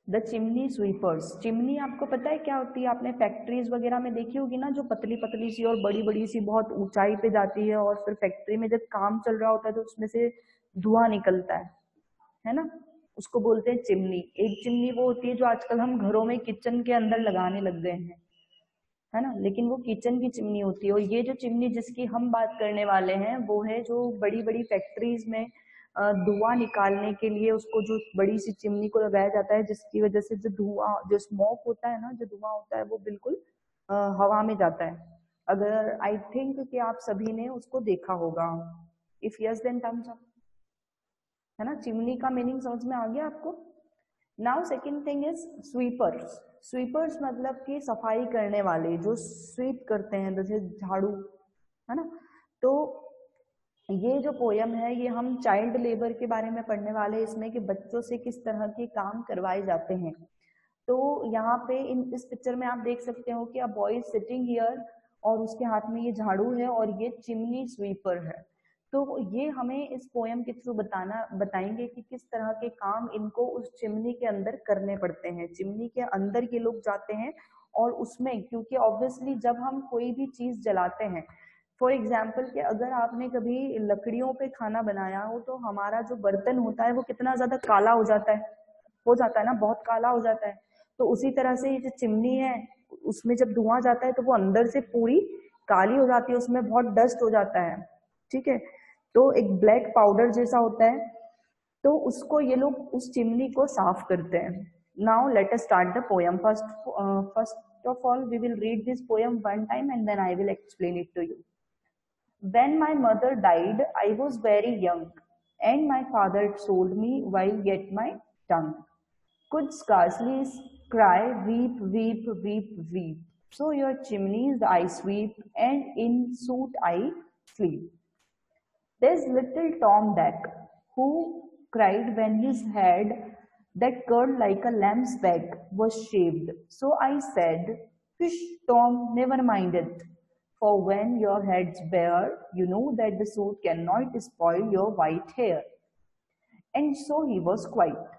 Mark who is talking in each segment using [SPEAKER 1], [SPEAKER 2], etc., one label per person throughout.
[SPEAKER 1] The chimney sweepers. Chimney आपको पता है क्या होती है? आपने फैक्ट्रीज वगैरह में देखी होगी ना, जो पतली पतली सी और बड़ी बड़ी सी बहुत ऊंचाई पे जाती है, और फिर फैक्ट्री में जब काम चल रहा होता है तो उसमें से धुआं निकलता है ना, उसको बोलते हैं चिमनी। एक चिमनी वो होती है जो आजकल हम घरों में किचन के अंदर लगाने लग गए हैं, है ना, लेकिन वो किचन की चिमनी होती है। और ये जो चिमनी जिसकी हम बात करने वाले हैं वो है जो बड़ी बड़ी फैक्ट्रीज में धुआं निकालने के लिए उसको जो बड़ी सी चिमनी को लगाया जाता है, जिसकी वजह से जो धुआं, जो स्मोक होता है ना, जो धुआं होता है वो बिल्कुल हवा में जाता है। अगर आई थिंक कि आप सभी ने उसको देखा होगा। If yes then thumbs up. है ना, चिमनी का मीनिंग समझ में आ गया आपको? Now second thing is sweepers. Sweepers मतलब कि सफाई करने वाले, जो स्वीप करते हैं, जैसे झाड़ू, है ना। तो ये जो पोयम है ये हम चाइल्ड लेबर के बारे में पढ़ने वाले हैं इसमें, कि बच्चों से किस तरह के काम करवाए जाते हैं। तो यहाँ पे इस पिक्चर में आप देख सकते हो कि a boy is sitting here, और उसके हाथ में ये झाड़ू है और ये चिमनी स्वीपर है। तो ये हमें इस पोयम के थ्रू बताएंगे कि किस तरह के काम इनको उस चिमनी के अंदर करने पड़ते हैं। चिमनी के अंदर ये लोग जाते हैं, और उसमें, क्योंकि ऑब्वियसली जब हम कोई भी चीज जलाते हैं, फॉर एग्जाम्पल कि अगर आपने कभी लकड़ियों पे खाना बनाया हो तो हमारा जो बर्तन होता है वो कितना ज्यादा काला हो जाता है ना, बहुत काला हो जाता है। तो उसी तरह से ये जो चिमनी है, उसमें जब धुआं जाता है तो वो अंदर से पूरी काली हो जाती है, उसमें बहुत डस्ट हो जाता है। ठीक है, तो एक ब्लैक पाउडर जैसा होता है, तो उसको ये लोग उस चिमनी को साफ करते हैं। Now let us start the poem. First of all we will read this poem one time and then I will explain it to you. When my mother died, I was very young, and my father sold me while yet my tongue could scarcely cry, weep, weep, weep, weep. So your chimneys I sweep, and in suit I sleep. There's little Tom Dack, who cried when his head, that curled like a lamb's back, was shaved. So I said, Fish, Tom, never mind it. For when your head's bare, you know that the suit cannot spoil your white hair. And so he was quiet.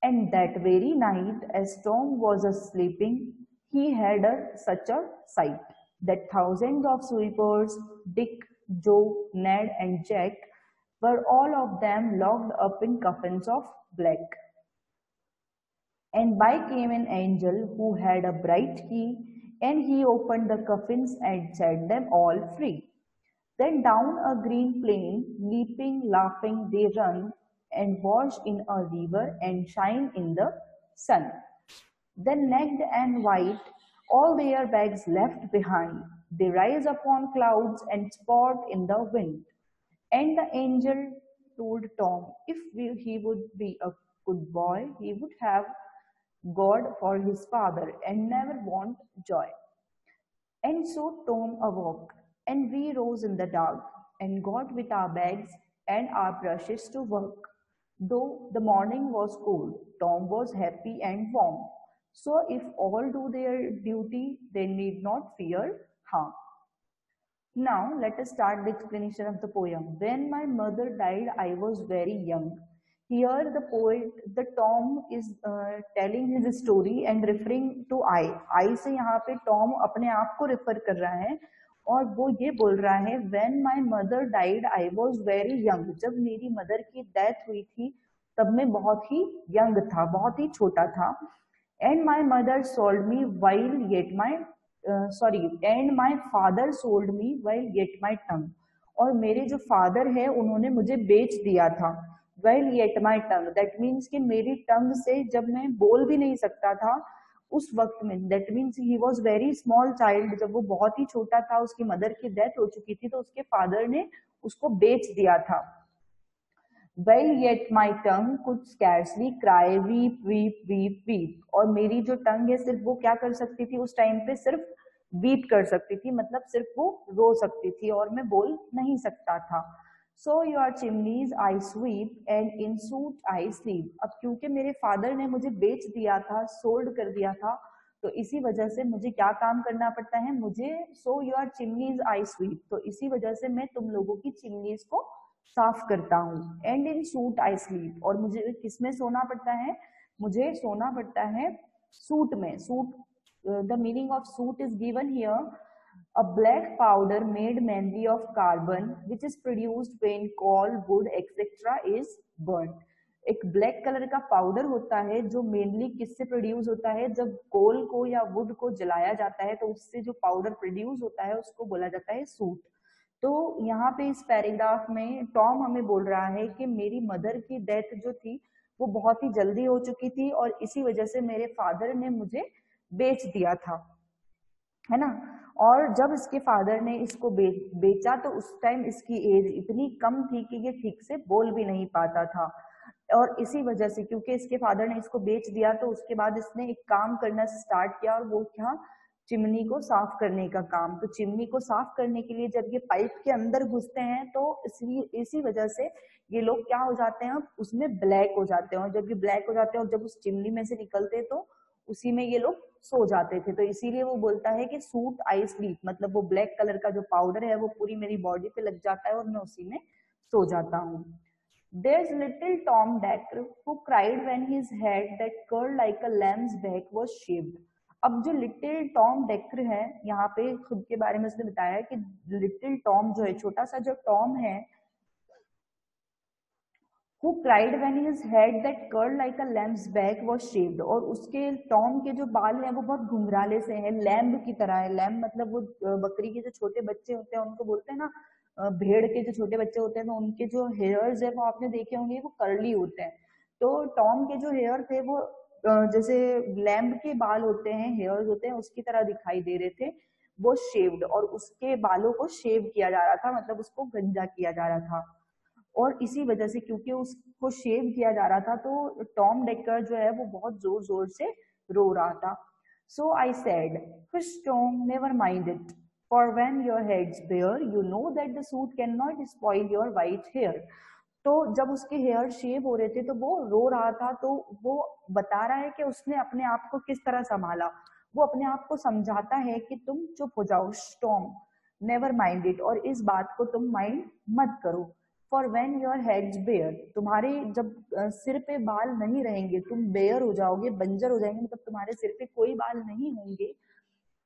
[SPEAKER 1] And that very night, as Tom was sleeping, he had such a sight that thousands of sweepers, Dick, Joe, Ned, and Jack, were all of them locked up in coffins of black. And by came an angel who had a bright key, and he opened the coffins and set them all free. Then down a green plain, leaping, laughing, they run, and wash in a river and shine in the sun. Then naked and white, all their bags left behind, they rise upon clouds and spot in the wind. And the angel told Tom if he would be a good boy, he would have God for his father and never want joy. And so Tom awoke, and we rose in the dark, and got with our bags and our brushes to work. Though the morning was cold, Tom was happy and warm. So if all do their duty, they need not fear harm. Now let us start the explanation of the poem. When my mother died, I was very young. Here the poet, the Tom is telling his story and referring to I. I से यहाँ पे Tom अपने आप को refer कर रहा है, और वो ये बोल रहा है When my mother died, I was very young. जब मेरी मदर की डेथ हुई थी तब मैं बहुत ही यंग था, बहुत ही छोटा था. And my mother sold me while yet my and my father sold me while yet my tongue. और मेरे जो फादर है उन्होंने मुझे बेच दिया था. while yet my tongue, that means कि मेरी टंग से जब मैं बोल भी नहीं सकता था उस वक्त में, that means he was very small child, जब वो बहुत ही छोटा था, उसकी मदर की डेथ हो चुकी थी, तो उसके फादर ने उसको बेच दिया था. Well, yet my tongue could scarcely cry, weep, weep, weep, weep. और मेरी जो टंग है सिर्फ वो क्या कर सकती थी उस टाइम पे, सिर्फ वीप कर सकती थी, मतलब सिर्फ वो रो सकती थी, और मैं बोल नहीं सकता था. So your chimneys I sweep and in suit I sleep. अब क्योंकि मेरे फादर ने मुझे बेच दिया था, सोल्ड कर दिया था, तो इसी वजह से मुझे क्या काम करना पड़ता है, मुझे so your chimneys I sweep, तो इसी वजह से मैं तुम लोगों की चिमनीज को साफ करता हूँ. And in suit I sleep, और मुझे किसमें सोना पड़ता है, मुझे सोना पड़ता है सूट में। Suit, the meaning of suit is given here, a black powder made mainly of carbon which is produced when coal, wood etc. is burnt। एक ब्लैक कलर का पाउडर होता है जो मेनली किससे प्रोड्यूस होता है, जब कोल को या वुड को जलाया जाता है तो उससे जो पाउडर प्रोड्यूस होता है उसको बोला जाता है सूट। तो यहाँ पे इस पैराग्राफ में टॉम हमें बोल रहा है कि मेरी मदर की डेथ जो थी वो बहुत ही जल्दी हो चुकी थी और इसी वजह से मेरे फादर ने मुझे बेच दिया था, है ना। और जब इसके फादर ने इसको बेचा तो उस टाइम इसकी एज इतनी कम थी कि ये ठीक से बोल भी नहीं पाता था। और इसी वजह से, क्योंकि इसके फादर ने इसको बेच दिया, तो उसके बाद इसने एक काम करना स्टार्ट किया और वो क्या, चिमनी को साफ करने का काम। तो चिमनी को साफ करने के लिए जब ये पाइप के अंदर घुसते हैं तो इसी वजह से ये लोग क्या हो जाते हैं, उसमें ब्लैक हो जाते हैं। और जब ये ब्लैक हो जाते हैं और जब उस चिमनी में से निकलते तो उसी में ये लोग सो जाते थे। तो इसीलिए वो बोलता है कि सूट आई स्लीप, मतलब वो ब्लैक कलर का जो पाउडर है वो पूरी मेरी बॉडी पे लग जाता है और मैं उसी में सो जाता हूँ। There's little Tom Decker who cried when his head that curled like a lamb's back was shaved। अब जो लिटिल टॉम डेकर है, यहाँ पे खुद के बारे में उसने बताया कि लिटिल टॉम जो है, छोटा सा जो टॉम है, who cried when his head that curled like a lamb's back was shaved। और उसके टॉम के जो बाल हैं वो बहुत घुंघराले से हैं, लैम्ब की तरह है। लैम्ब मतलब वो बकरी के जो छोटे बच्चे होते हैं उनको बोलते हैं ना, भेड़ के जो छोटे बच्चे होते हैं तो उनके जो हेयर्स है वो आपने देखे होंगे, वो कर्ली होते हैं। तो टॉम के जो हेयर थे वो जैसे लैम्ब के बाल होते हैं, हेयर्स होते हैं, उसकी तरह दिखाई दे रहे थे। वो शेव्ड, और उसके बालों को शेव किया जा रहा था, मतलब उसको गंजा किया जा रहा था। और इसी वजह से, क्योंकि उसको शेव किया जा रहा था, तो टॉम डेकर जो है वो बहुत जोर जोर से रो रहा था। So I said, hush Tom, never mind it, for when your head's bare you know that the soot can not spoil your white hair. तो जब उसके हेयर शेव हो रहे थे तो वो रो रहा था, तो वो बता रहा है कि उसने अपने आप को किस तरह संभाला। वो अपने आप को समझाता है कि तुम चुप हो जाओ, स्टॉम, नेवर माइंड इट, और इस बात को तुम माइंड मत करो। For when your head's bare, तुम्हारे जब सिर पे बाल नहीं रहेंगे, तुम बेयर हो जाओगे, बंजर हो जाएंगे, मतलब तुम्हारे सिर पे कोई बाल नहीं होंगे।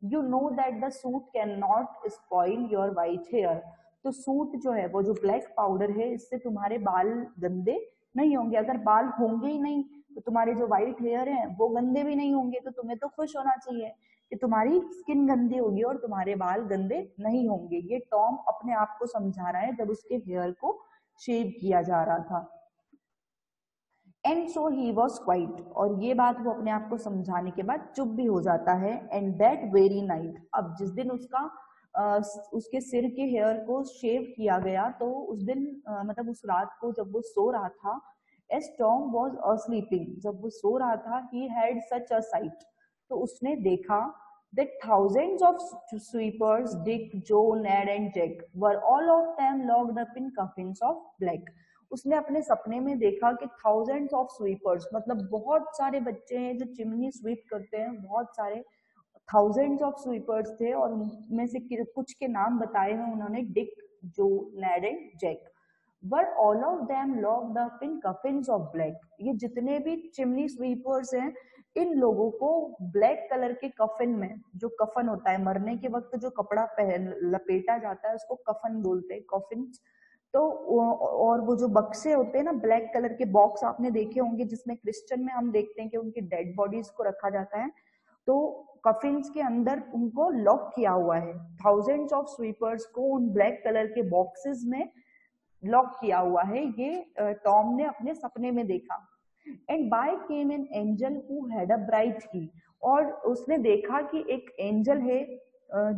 [SPEAKER 1] You know that the soot can not spoil your white hair. तो सूट जो है, वो जो ब्लैक पाउडर है, इससे तुम्हारे बाल गंदे नहीं होंगे। अगर बाल होंगे ही नहीं तो तुम्हारे जो व्हाइट हेयर है वो गंदे भी नहीं होंगे। तो तुम्हें तो खुश होना चाहिए कि तुम्हारी स्किन गंदी होगी और तुम्हारे बाल गंदे नहीं होंगे। ये टॉम अपने आप को समझा रहा है जब उसके हेयर को शेव किया जा रहा था। And so he was quite, और ये बात वो अपने आप को समझाने के बाद चुप भी हो जाता है। एंड दैट वेरी नाइट, अब जिस दिन उसके सिर के हेयर को शेव किया गया, तो उस दिन मतलब उस रात को जब वो सो रहा था, एस टॉम वॉज अस्लीपिंग, जब वो सो रहा था, he had such a site, तो उसने देखा that thousands of sweepers, Dick, Joe, Ned and Jack, were all of them locked up in coffins of black। उसने अपने सपने में देखा कि थाउजेंड्स ऑफ स्वीपर्स, मतलब बहुत सारे बच्चे हैं जो चिमनी स्वीप करते हैं, बहुत सारे, थाउजेंड्स ऑफ स्वीपर्स थे, और उनमें से कुछ के नाम बताए हैं उन्होंने, Dick, Joe, Ned and Jack. Were all of them locked up in coffins of black. ये जितने भी चिमनी स्वीपर्स हैं, इन लोगों को ब्लैक कलर के कफिन में, जो कफन होता है मरने के वक्त जो कपड़ा पहन लपेटा जाता है उसको कफन बोलते हैं, कफिन। तो और वो जो बक्से होते हैं ना, ब्लैक कलर के बॉक्स आपने देखे होंगे जिसमें क्रिश्चियन में हम देखते हैं कि उनकी डेड बॉडीज को रखा जाता है, तो कफिन्स के अंदर उनको लॉक किया हुआ है। थाउजेंड्स ऑफ स्वीपर्स को उन ब्लैक कलर के बॉक्सेस में लॉक किया हुआ है। ये टॉम ने अपने सपने में देखा। And by came an angel who had a bright key, और उसने देखा कि एक एंजल है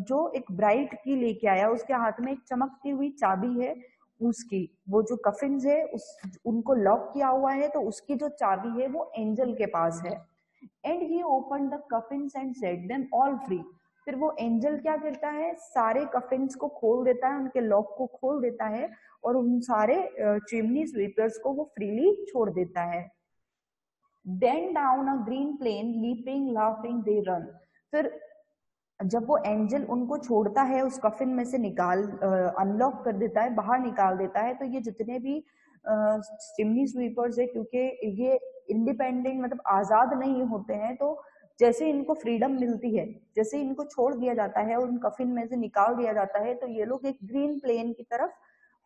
[SPEAKER 1] जो एक ब्राइट की लेके आया, उसके हाथ में एक चमकती हुई चाबी है उसकी। वो जो कफिन्स है उनको लॉक किया हुआ है, तो उसकी जो चाबी है वो एंजल के पास है। And he opened the coffins and set them all free. फिर वो एंजल क्या करता है, सारे कफिन्स को खोल देता है, उनके लॉक को खोल देता है, और उन सारे चिमनी स्वीपर्स को वो फ्रीली छोड़ देता है। Then down a green plain leaping laughing they run. फिर जब वो एंजल उनको छोड़ता है, उस कफिन में से अनलॉक कर देता है, बाहर निकाल देता है, तो ये जितने भी चिमनी स्वीपर्स है, क्योंकि ये इंडिपेंडेंट मतलब आजाद नहीं होते हैं, तो जैसे इनको फ्रीडम मिलती है, जैसे इनको छोड़ दिया जाता है और उन कफिन में से निकाल दिया जाता है, तो ये लोग एक ग्रीन प्लेन की तरफ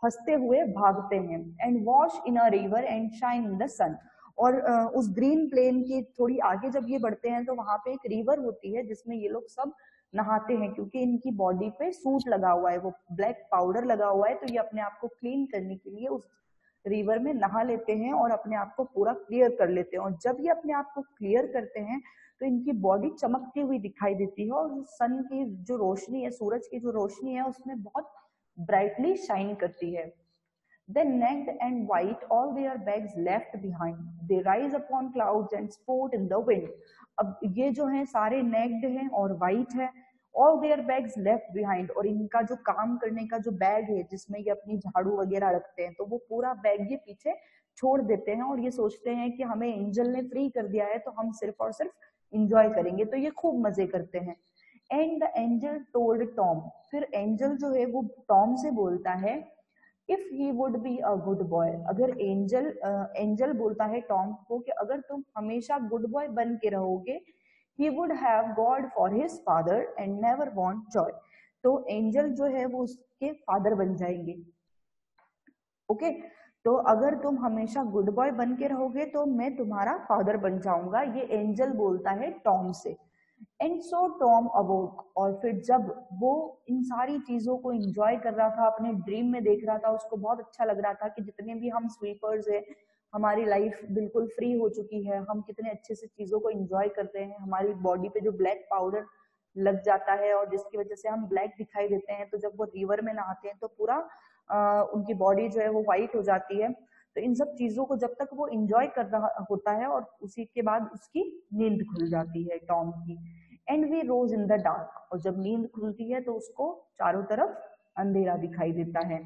[SPEAKER 1] हंसते हुए भागते हैं। And wash in a river and shine in the sun. और उस ग्रीन प्लेन की थोड़ी आगे जब ये बढ़ते हैं तो वहां पे एक रिवर होती है जिसमें ये लोग सब नहाते हैं, क्योंकि इनकी बॉडी पे सूट लगा हुआ है, वो ब्लैक पाउडर लगा हुआ है, तो ये अपने आप को क्लीन करने के लिए उस रिवर में नहा लेते हैं और अपने आप को पूरा क्लियर कर लेते हैं। और जब ये अपने आप को क्लियर करते हैं तो इनकी बॉडी चमकती हुई दिखाई देती है और सन की जो रोशनी है, सूरज की जो रोशनी है, उसमें बहुत ब्राइटली शाइन करती है। Then naked and white, all their bags left behind. They rise upon clouds and sport in the wind. अब ये जो है सारे नेक्ड हैं और वाइट है, all their bags left behind, और इनका जो काम करने का जो बैग है जिसमें ये अपनी झाड़ू वगैरह रखते हैं, तो वो पूरा बैग ये पीछे छोड़ देते हैं और ये सोचते हैं कि हमें एंजल ने फ्री कर दिया है तो हम सिर्फ और सिर्फ इंजॉय करेंगे, तो ये खूब मजे करते हैं। And the angel told Tom, फिर एंजल जो है वो टॉम से बोलता है, if he would be a good boy, अगर एंजल बोलता है टॉम को कि अगर तुम हमेशा गुड बॉय बन के रहोगे, he would have got for his father and never want Joy, तो एंजल जो है वो उसके फादर बन जाएंगे। ओके, तो अगर तुम हमेशा गुड बॉय बन के रहोगे तो मैं तुम्हारा फादर बन जाऊंगा, ये एंजल बोलता है टॉम से। एंड सो टॉम अवोक, और फिर जब वो इन सारी चीजों को एंजॉय कर रहा था, अपने ड्रीम में देख रहा था, उसको बहुत अच्छा लग रहा था कि जितने भी हम स्वीपर्स है, हमारी लाइफ बिल्कुल फ्री हो चुकी है, हम कितने अच्छे से चीजों को एंजॉय करते हैं, हमारी बॉडी पे जो ब्लैक पाउडर लग जाता है और जिसकी वजह से हम ब्लैक दिखाई देते हैं, तो जब वो रिवर में नहाते हैं तो पूरा उनकी बॉडी जो है वो व्हाइट हो जाती है। तो इन सब चीजों को जब तक वो इंजॉय कर रहा होता है और उसी के बाद उसकी नींद खुल जाती है टॉम की। And we rose in the dark, और जब नींद खुलती है तो उसको चारों तरफ अंधेरा दिखाई देता है।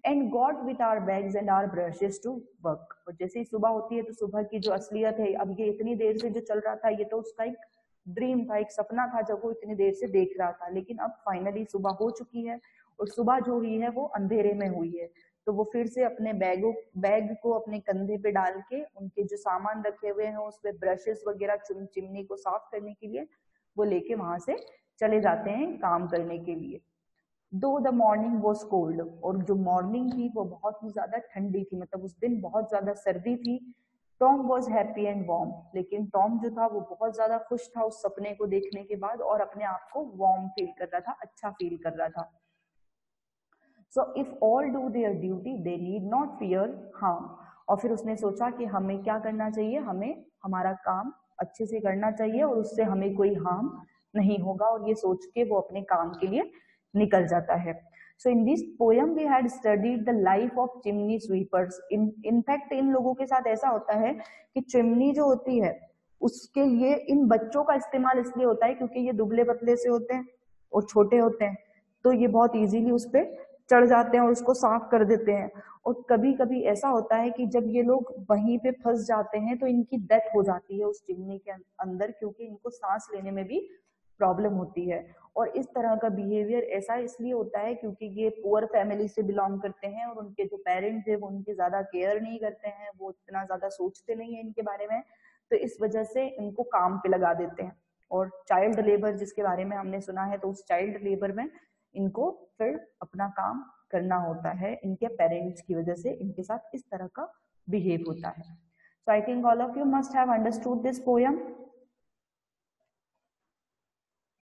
[SPEAKER 1] And got with our bags and our brushes to work, और जैसे ही सुबह होती है तो सुबह की जो असलियत है, अब ये इतनी देर से जो चल रहा था ये तो उसका एक ड्रीम था, एक सपना था जब वो इतनी देर से देख रहा था, लेकिन अब फाइनली सुबह हो चुकी है और सुबह जो हुई है वो अंधेरे में हुई है। तो वो फिर से अपने बैग को अपने कंधे पे डाल के उनके जो सामान रखे हुए हैं उसमें ब्रशेस वगैरह चिमनी को साफ करने के लिए वो लेके वहां से चले जाते हैं काम करने के लिए। दो द मॉर्निंग वॉज कोल्ड, और जो मॉर्निंग थी वो बहुत ही ज्यादा ठंडी थी, मतलब उस दिन बहुत ज्यादा सर्दी थी। Tom was happy and warm, लेकिन टॉम जो था वो बहुत ज्यादा खुश था उस सपने को देखने के बाद और अपने आप को वार्म फील कर रहा था, अच्छा फील कर रहा था। So if all do their duty they need not fear harm, और फिर उसने सोचा कि हमें क्या करना चाहिए, हमें हमारा काम अच्छे से करना चाहिए और उससे हमें कोई हार्म नहीं होगा, और ये सोच के वो अपने काम के लिए निकल जाता है। So in this poem we had studied the life of chimney sweepers. In fact इन लोगों के साथ ऐसा होता है कि चिमनी जो होती है उसके लिए इन बच्चों का इस्तेमाल इसलिए होता है क्योंकि ये दुबले पतले से होते हैं और छोटे होते हैं, तो ये बहुत इजीली उस पर चढ़ जाते हैं और उसको साफ कर देते हैं। और कभी कभी ऐसा होता है कि जब ये लोग वहीं पे फंस जाते हैं तो इनकी डेथ हो जाती है उस चिमनी के अंदर, क्योंकि इनको सांस लेने में भी प्रॉब्लम होती है। और इस तरह का बिहेवियर ऐसा इसलिए होता है क्योंकि ये पुअर फैमिली से बिलोंग करते हैं और उनके जो पेरेंट्स है वो उनकी ज्यादा केयर नहीं करते हैं, वो इतना ज्यादा सोचते नहीं है इनके बारे में, तो इस वजह से इनको काम पे लगा देते हैं। और चाइल्ड लेबर जिसके बारे में हमने सुना है, तो उस चाइल्ड लेबर में इनको फिर अपना काम करना होता है, इनके पेरेंट्स की वजह से इनके साथ इस तरह का बिहेव होता है। So I think all of you must have understood this poem.